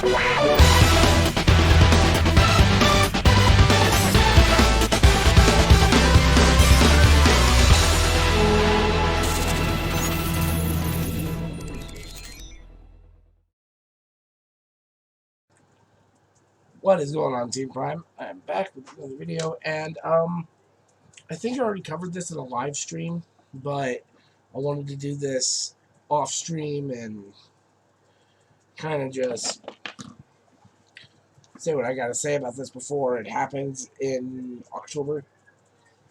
What is going on, Team Prime? I'm back with another video, and I think I already covered this in a live stream, but I wanted to do this off stream and kind of just say what I got to say about this before it happens in October.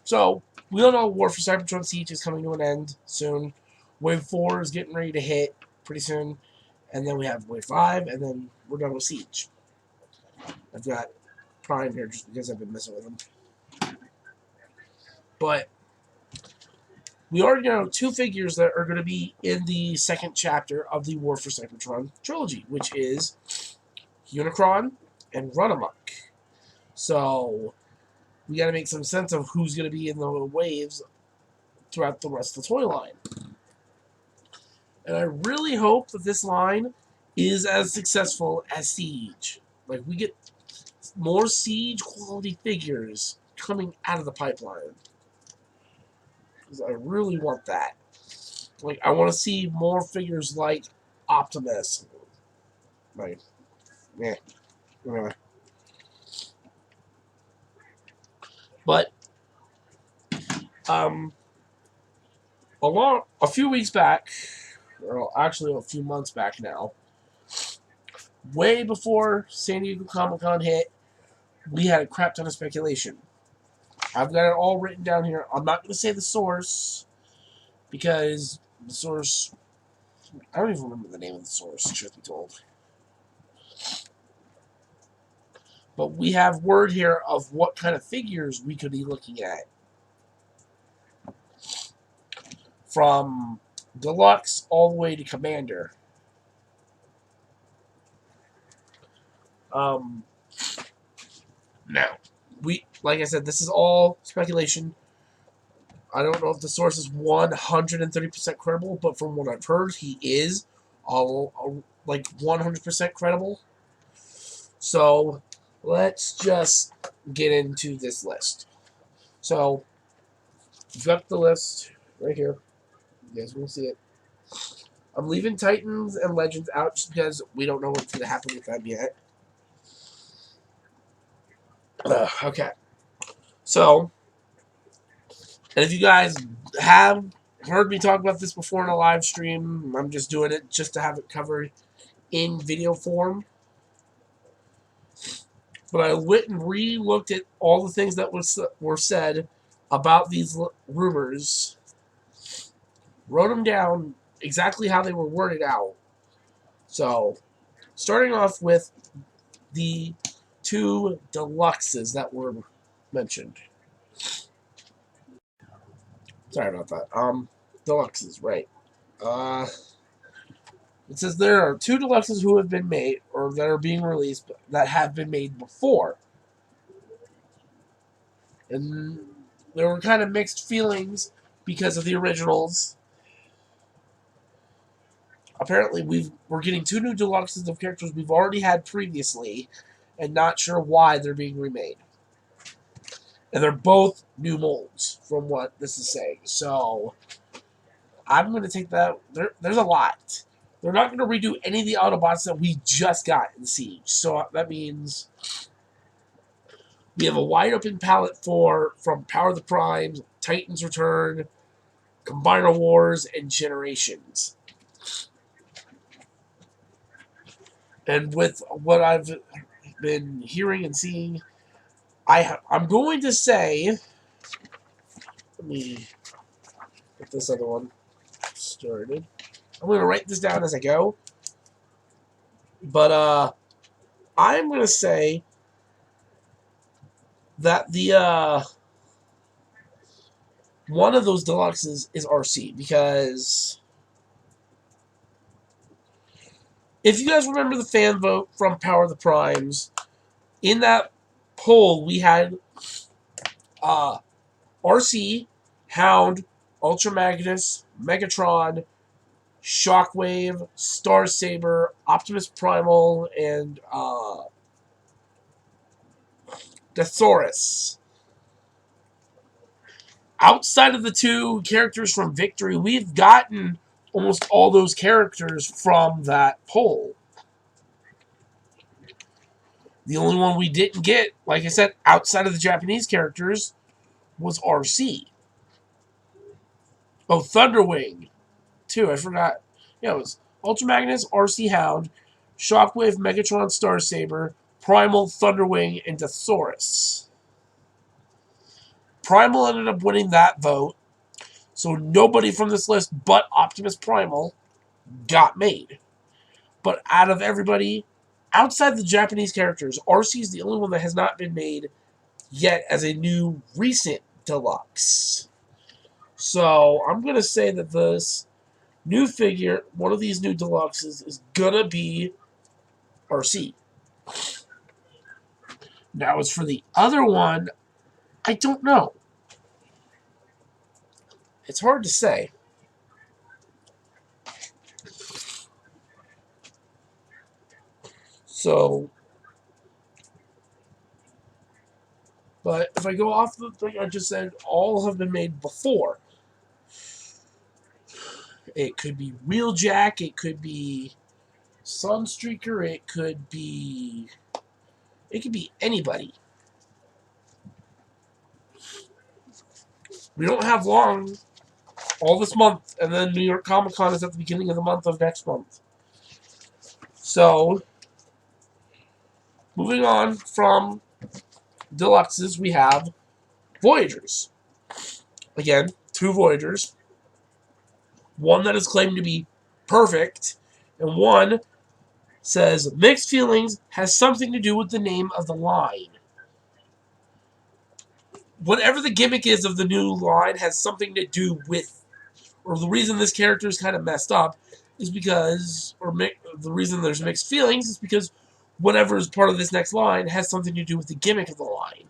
So, we all know War for Cybertron Siege is coming to an end soon. Wave 4 is getting ready to hit pretty soon, and then we have Wave 5, and then we're done with Siege. I've got Prime here just because I've been messing with them. But we already know two figures that are going to be in the second chapter of the War for Cybertron trilogy, which is Unicron and Runamuck. So we got to make some sense of who's going to be in the waves throughout the rest of the toy line. And I really hope that this line is as successful as Siege. Like, we get more Siege quality figures coming out of the pipeline. Because I really want that. Like, I want to see more figures like Optimus. Like, yeah. Anyway. But, a few weeks back, or actually a few months back now, way before San Diego Comic-Con hit, we had a crap ton of speculation. I've got it all written down here. I'm not going to say the source, because the source, I don't even remember the name of the source, truth be told. But we have word here of what kind of figures we could be looking at. From Deluxe all the way to Commander. Now, like I said, this is all speculation. I don't know if the source is 130% credible, but from what I've heard, he is like 100% credible. So, let's just get into this list. So, we've got the list right here. You guys will see it. I'm leaving Titans and Legends out just because we don't know what's going to happen with them yet. Okay. So, and if you guys have heard me talk about this before in a live stream, I'm just doing it just to have it covered in video form. But I went and re-looked at all the things that were said about these rumors, wrote them down exactly how they were worded out. So, starting off with the two Deluxes that were mentioned. Sorry about that. Deluxes, right. It says there are two Deluxes who have been made, or that are being released, that have been made before. And there were kind of mixed feelings because of the originals. Apparently, we're getting two new Deluxes of characters we've already had previously, and not sure why they're being remade. And they're both new molds, from what this is saying. So, I'm going to take that. There's a lot. They're not going to redo any of the Autobots that we just got in Siege. So, that means we have a wide open palette from Power of the Primes, Titans Return, Combiner Wars, and Generations. And with what I've been hearing and seeing, I'm going to say, let me get this other one started. I'm going to write this down as I go. But I'm going to say that the one of those Deluxes is RC, because if you guys remember the fan vote from Power of the Primes, in that poll we had RC, Hound, Ultra Magnus, Megatron, Shockwave, Starsaber, Optimus Primal, and Deathsaurus. Outside of the two characters from Victory, we've gotten almost all those characters from that poll. The only one we didn't get, like I said, outside of the Japanese characters, was RC. Oh, Thunderwing, too. I forgot. Yeah, it was Ultra Magnus, RC Hound, Shockwave, Megatron, Starsaber, Primal, Thunderwing, and Deathsaurus. Primal ended up winning that vote, so nobody from this list but Optimus Primal got made. But out of everybody, outside the Japanese characters, RC is the only one that has not been made yet as a new recent deluxe. So I'm going to say that this new figure, one of these new deluxes, is going to be RC. Now, as for the other one, I don't know. It's hard to say. So, but if I go off the thing I just said, all have been made before. It could be Wheeljack, it could be Sunstreaker, it could be anybody. We don't have long, all this month, and then New York Comic Con is at the beginning of the month of next month. So, moving on from Deluxes, we have Voyagers. Again, 2 Voyagers. One that is claimed to be perfect, and one says mixed feelings has something to do with the name of the line. Whatever the gimmick is of the new line has something to do with, or the reason this character is kind of messed up is because, the reason there's mixed feelings is because whatever is part of this next line has something to do with the gimmick of the line.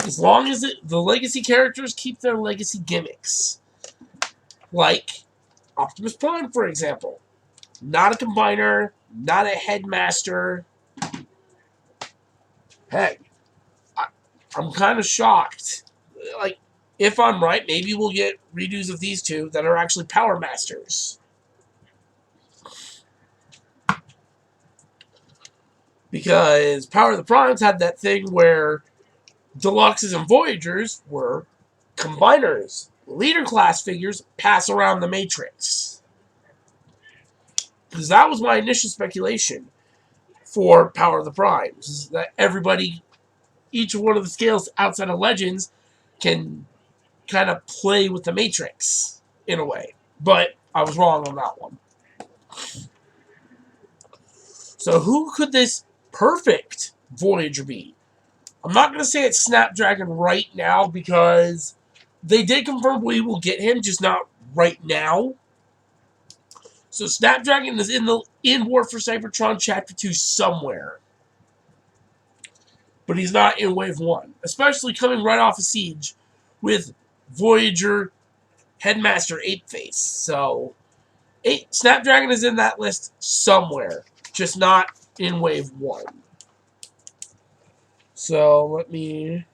As long as the legacy characters keep their legacy gimmicks. Like Optimus Prime, for example. Not a combiner, not a headmaster. Heck, I'm kind of shocked. Like, if I'm right, maybe we'll get redos of these two that are actually Power Masters. Because Power of the Primes had that thing where Deluxes and Voyagers were combiners. Leader class figures pass around the Matrix. Because that was my initial speculation for Power of the Primes. Is that everybody, each one of the scales outside of Legends, can kind of play with the Matrix in a way. But I was wrong on that one. So who could this perfect Voyager be? I'm not going to say it's Snapdragon right now because they did confirm we will get him, just not right now. So Snapdragon is in War for Cybertron Chapter 2 somewhere. But he's not in Wave 1. Especially coming right off of Siege with Voyager Headmaster Apeface. So Snapdragon is in that list somewhere. Just not in Wave 1. So let me...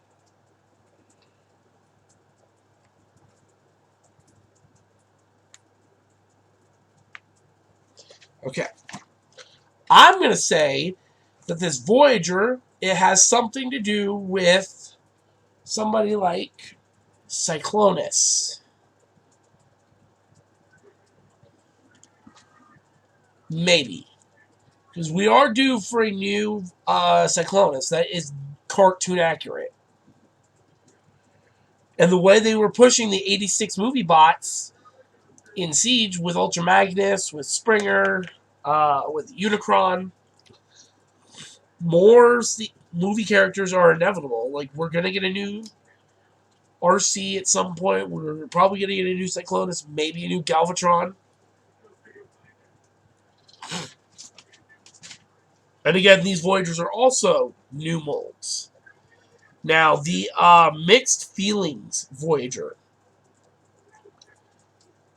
Okay. I'm going to say that this Voyager, it has something to do with somebody like Cyclonus. Maybe. Because we are due for a new Cyclonus that is cartoon accurate. And the way they were pushing the 86 movie bots in Siege with Ultra Magnus, with Springer, with Unicron, more movie characters are inevitable. Like, we're going to get a new RC at some point. We're probably going to get a new Cyclonus, maybe a new Galvatron. And again, these Voyagers are also new molds. Now, the Mixed Feelings Voyager.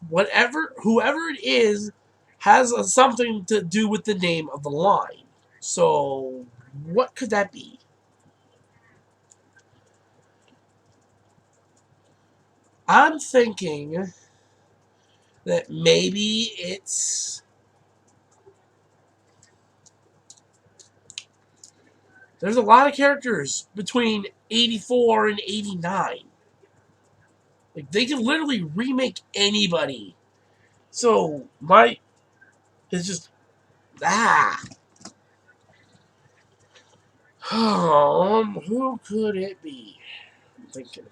whoever it is has something to do with the name of the line. So, what could that be? I'm thinking that maybe it's... There's a lot of characters between 84 and 89. Like, they can literally remake anybody. So, it's just... Ah. Who could it be? I'm thinking.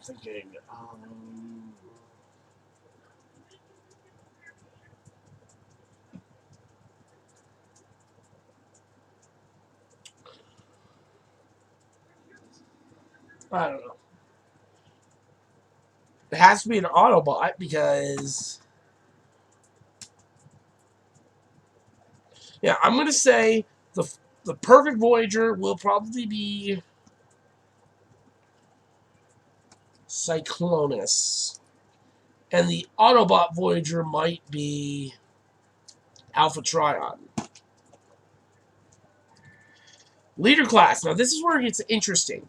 I don't know. It has to be an Autobot because... Yeah, I'm going to say the perfect Voyager will probably be Cyclonus. And the Autobot Voyager might be Alpha Trion. Leader class. Now, this is where it gets interesting.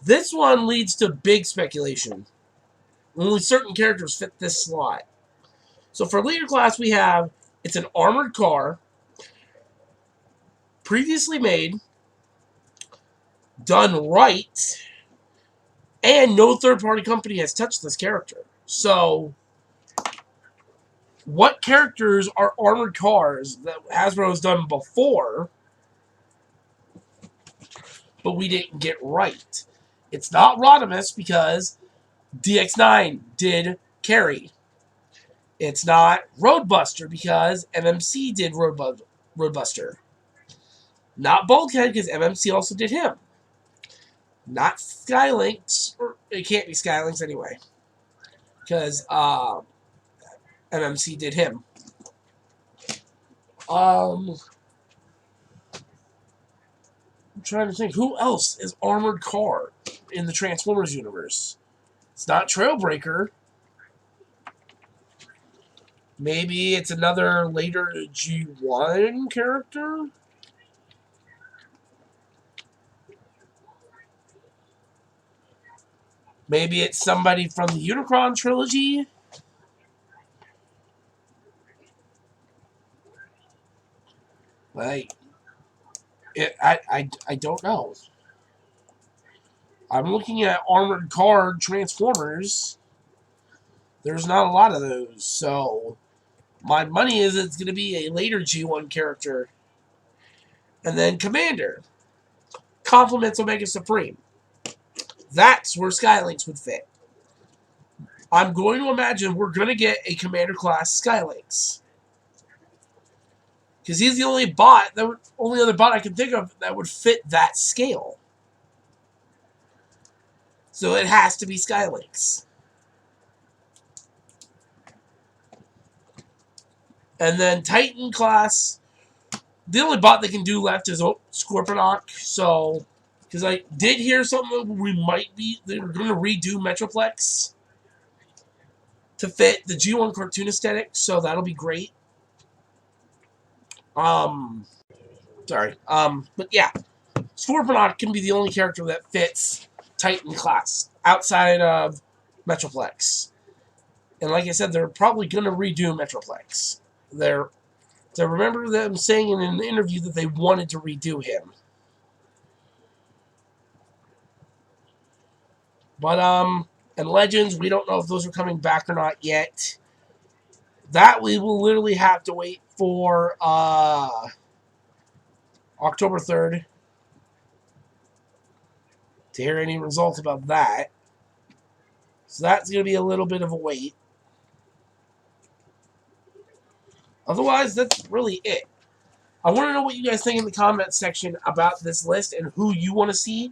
This one leads to big speculation. Only certain characters fit this slot. So for leader class, we have, it's an armored car, previously made, done right, and no third-party company has touched this character. So, what characters are armored cars that Hasbro has done before, but we didn't get right? It's not Rodimus because DX9 did Carry. It's not Roadbuster because MMC did Roadbuster. Not Bulkhead because MMC also did him. Not Skylynx, or it can't be Skylynx anyway, because MMC did him. I'm trying to think, who else is armored car in the Transformers universe? It's not Trailbreaker. Maybe it's another later G1 character? Maybe it's somebody from the Unicron trilogy? Like, I don't know. I'm looking at armored car Transformers. There's not a lot of those, so my money is it's going to be a later G1 character. And then Commander. Complements Omega Supreme. That's where Skylynx would fit. I'm going to imagine we're going to get a Commander class Skylynx. Because he's the only other bot I can think of that would fit that scale. So it has to be Skylynx. And then Titan class, the only bot they can do left is Scorponok. So, because I did hear something they were going to redo Metroplex to fit the G1 cartoon aesthetic. So that'll be great. But yeah, Scorponok can be the only character that fits Titan class outside of Metroplex. And like I said, they're probably going to redo Metroplex. I remember them saying in an interview that they wanted to redo him. But, and Legends, we don't know if those are coming back or not yet. That we will literally have to wait for, October 3rd to hear any results about that. So that's going to be a little bit of a wait. Otherwise, that's really it. I want to know what you guys think in the comments section about this list and who you want to see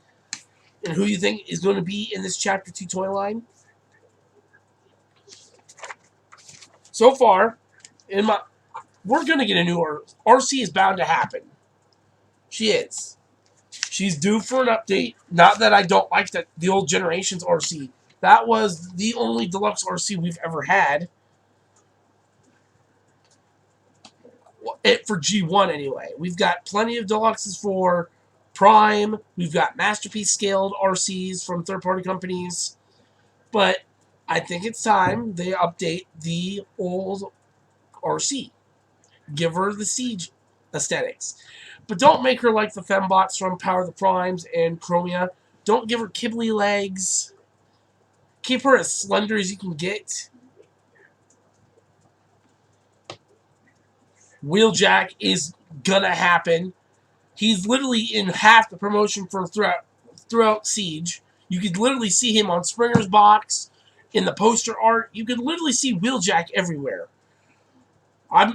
and who you think is going to be in this Chapter 2 toy line. So far, we're going to get a new RC is bound to happen. She is. She's due for an update. Not that I don't like the old Generations RC. That was the only deluxe RC we've ever had. It for G1 anyway. We've got plenty of deluxes for Prime. We've got masterpiece scaled RCs from third-party companies. But I think it's time they update the old RC. Give her the Siege aesthetics. But don't make her like the fembots from Power of the Primes and Chromia. Don't give her Kibble legs. Keep her as slender as you can get. Wheeljack is gonna happen. He's literally in half the promotion for throughout Siege. You could literally see him on Springer's box, in the poster art. You could literally see Wheeljack everywhere.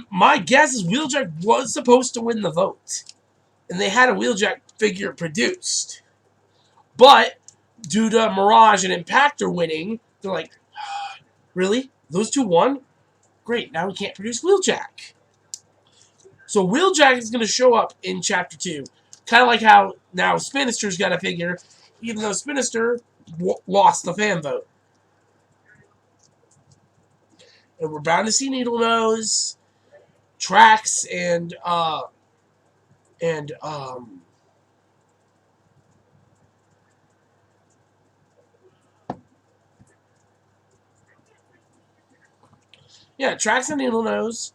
My guess is Wheeljack was supposed to win the vote. And they had a Wheeljack figure produced. But due to Mirage and Impactor winning, they're like, really? Those two won? Great, now we can't produce Wheeljack. So Wheeljack is going to show up in Chapter 2. Kind of like how now Spinister's got a figure, even though Spinister lost the fan vote. And we're bound to see Needlenose, Trax, and yeah, Trax and Needlenose,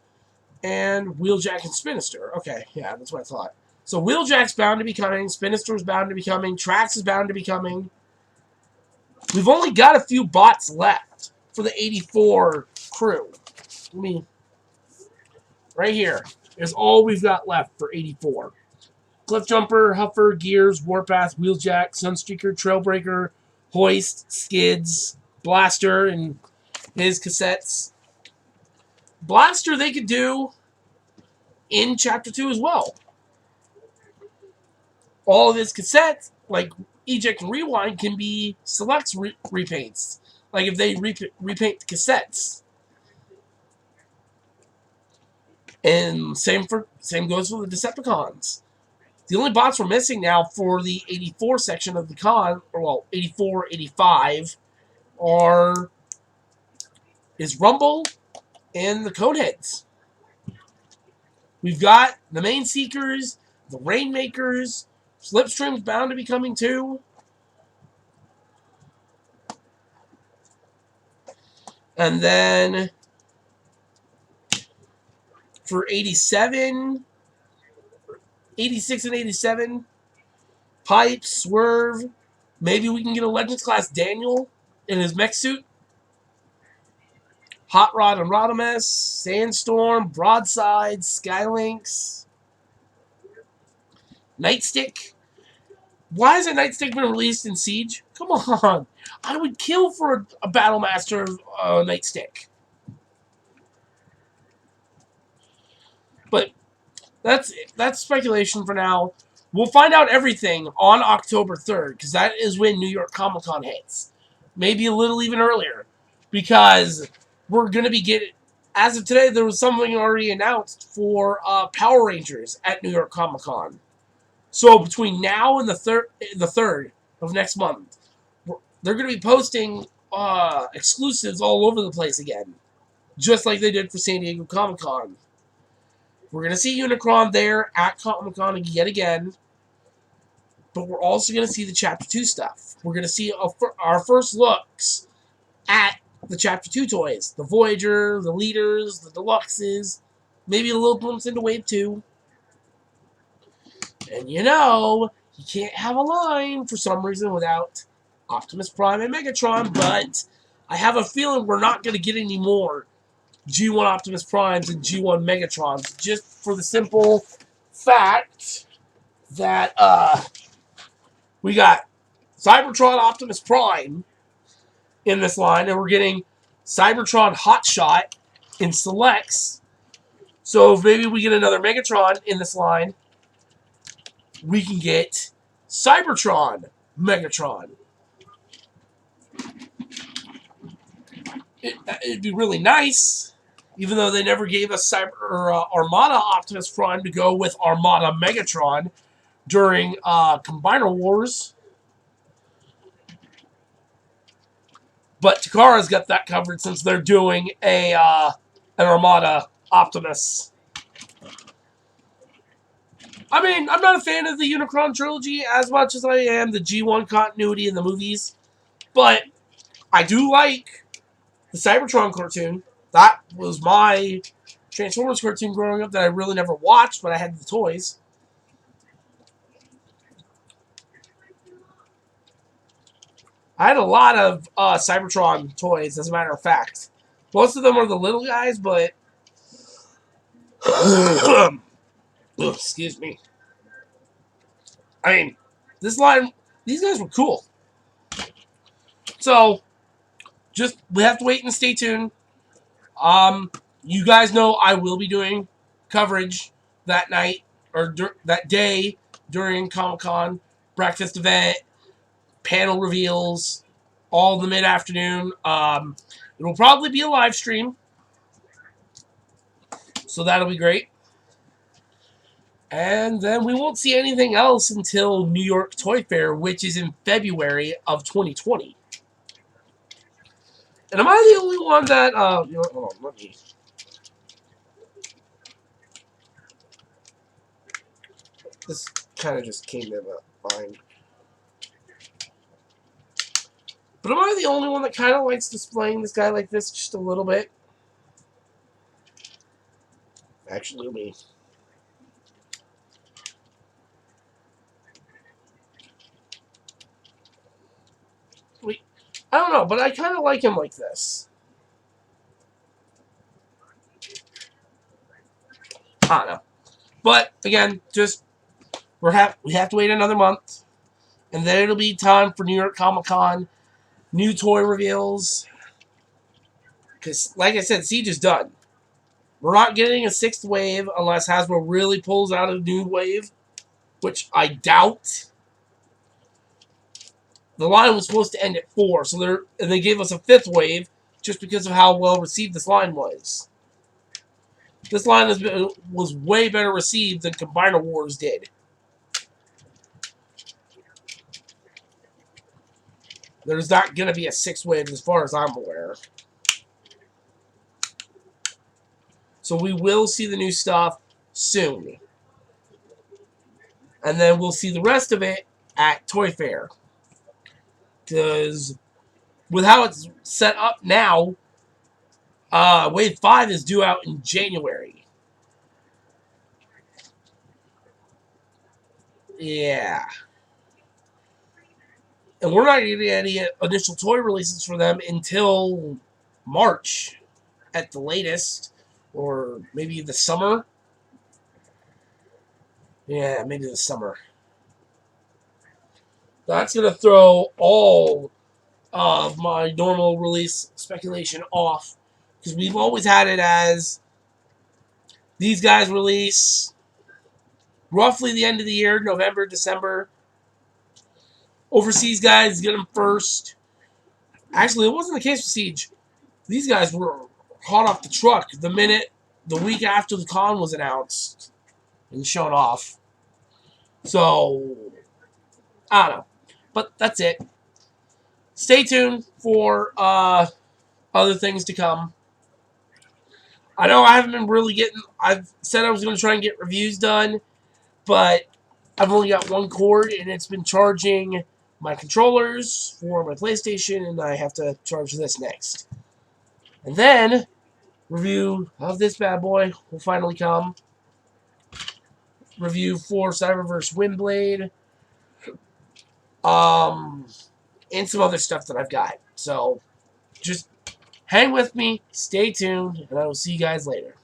and Wheeljack and Spinister. Okay, yeah, that's what I thought. So Wheeljack's bound to be coming, Spinister's bound to be coming, Trax is bound to be coming. We've only got a few bots left for the 84 crew. Let me... Right here is all we've got left for 84. Cliffjumper, Huffer, Gears, Warpath, Wheeljack, Sunstreaker, Trailbreaker, Hoist, Skids, Blaster, and his cassettes. Blaster they could do in Chapter 2 as well. All of his cassettes, like Eject and Rewind, can be Selects repaints. Like if they repaint the cassettes. And same goes for the Decepticons. The only bots we're missing now for the 84 section of the con, or well, 84, 85, is Rumble and the Coneheads. We've got the Main Seekers, the Rainmakers, Slipstream's bound to be coming too. And then for 87, 86 and 87, Pipe, Swerve. Maybe we can get a Legends class Daniel in his mech suit. Hot Rod and Rodimus, Sandstorm, Broadside, Skylynx, Nightstick. Why hasn't Nightstick been released in Siege? Come on. I would kill for a Battlemaster Nightstick. But that's speculation for now. We'll find out everything on October 3rd, because that is when New York Comic Con hits. Maybe a little even earlier. Because we're going to be getting... As of today, there was something already announced for Power Rangers at New York Comic Con. So between now and the 3rd of next month, they're going to be posting exclusives all over the place again. Just like they did for San Diego Comic Con. We're going to see Unicron there at Comic Con yet again. But we're also going to see the Chapter 2 stuff. We're going to see our first looks at the Chapter 2 toys. The Voyager, the Leaders, the Deluxes. Maybe a little glimpse into Wave 2. And you know, you can't have a line for some reason without Optimus Prime and Megatron. But I have a feeling we're not going to get any more G1 Optimus Primes and G1 Megatrons, just for the simple fact that we got Cybertron Optimus Prime in this line, and we're getting Cybertron Hotshot in Selects. So if maybe we get another Megatron in this line, we can get Cybertron Megatron. It'd be really nice, even though they never gave us Armada Optimus Prime to go with Armada Megatron during Combiner Wars. But Takara's got that covered since they're doing an Armada Optimus. I mean, I'm not a fan of the Unicron trilogy as much as I am the G1 continuity in the movies, but I do like the Cybertron cartoon. That was my Transformers cartoon growing up that I really never watched, but I had the toys. I had a lot of Cybertron toys, as a matter of fact. Most of them are the little guys, but excuse me. I mean, this line, these guys were cool. So, just, we have to wait and stay tuned. You guys know I will be doing coverage that night, or that day during Comic-Con, breakfast event, panel reveals, all the mid-afternoon. It will probably be a live stream, so that'll be great. And then we won't see anything else until New York Toy Fair, which is in February of 2020. And am I the only one that, hold on, let me... This kind of just came to mind. But am I the only one that kind of likes displaying this guy like this just a little bit? Actually, me. Wait, I don't know, but I kind of like him like this. I don't know. But, again, just, we have to wait another month. And then it'll be time for New York Comic-Con. New toy reveals. Because, like I said, Siege is done. We're not getting a 6th wave unless Hasbro really pulls out a new wave, which I doubt. The line was supposed to end at 4, and they gave us a 5th wave just because of how well received this line was. This line was way better received than Combiner Wars did. There's not going to be a 6th wave as far as I'm aware. So we will see the new stuff soon. And then we'll see the rest of it at Toy Fair. Because with how it's set up now, Wave 5 is due out in January. Yeah. And we're not getting any initial toy releases for them until March at the latest. Or maybe the summer. Yeah, maybe the summer. That's going to throw all of my normal release speculation off. Because we've always had it as these guys release roughly the end of the year, November, December. Overseas guys get them first. Actually, it wasn't the case with Siege. These guys were hot off the truck the week after the con was announced and shown off. So, I don't know. But that's it. Stay tuned for other things to come. I know I haven't been really getting... I've said I was going to try and get reviews done, but I've only got one cord, and it's been charging my controllers for my PlayStation, and I have to charge this next. And then, review of this bad boy will finally come. Review for Cyberverse Windblade. And some other stuff that I've got. So, just hang with me, stay tuned, and I will see you guys later.